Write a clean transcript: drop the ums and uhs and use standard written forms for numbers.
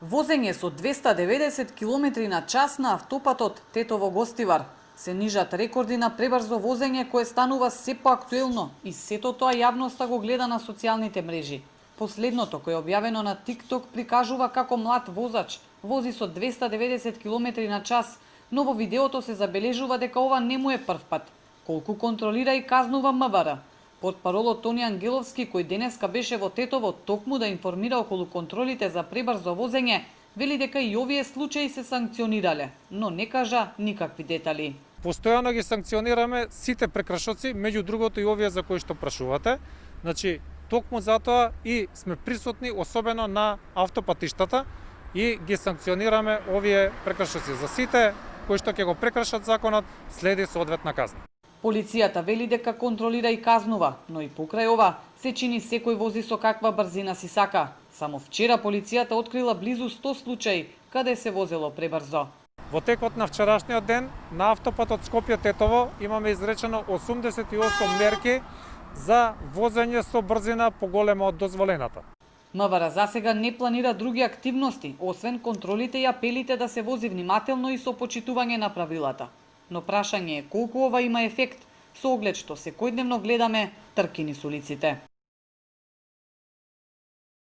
Возење со 290 км на час на автопатот Тетово-Гостивар. Се нижат рекорди на пребрзо возење кое станува се поактуелно и сето тоа јавноста го гледа на социјалните мрежи. Последното, кое е објавено на TikTok, прикажува како млад возач вози со 290 км на час, но во видеото се забележува дека ова не му е прв пат. Колку контролира и казнува МВР. Портпаролот Тони Ангеловски, кој денеска беше во Тетово токму да информира околу контролите за пребрзо возење, вели дека и овие случаи се санкционирале, но не кажа никакви детали. Постојано ги санкционираме сите прекршоци, меѓу другото и овие за кои што прашувате. Значи, токму затоа и сме присутни особено на автопатиштата и ги санкционираме овие прекршоци. За сите кои што ќе го прекршат законот, следи соодветна казна. Полицијата вели дека контролира и казнува, но и покрај ова се чини секој вози со каква брзина си сака. Само вчера полицијата открила близу 100 случаи каде се возело пребрзо. Во текот на вчерашниот ден на автопатот Скопје-Тетово имаме изречено 88 мерки за возење со брзина поголема од дозволената. МВР засега не планира други активности, освен контролите и апелите да се вози внимателно и со почитување на правилата. Но прашање е колку ова има ефект, со оглед што секојдневно гледаме трки низ улиците.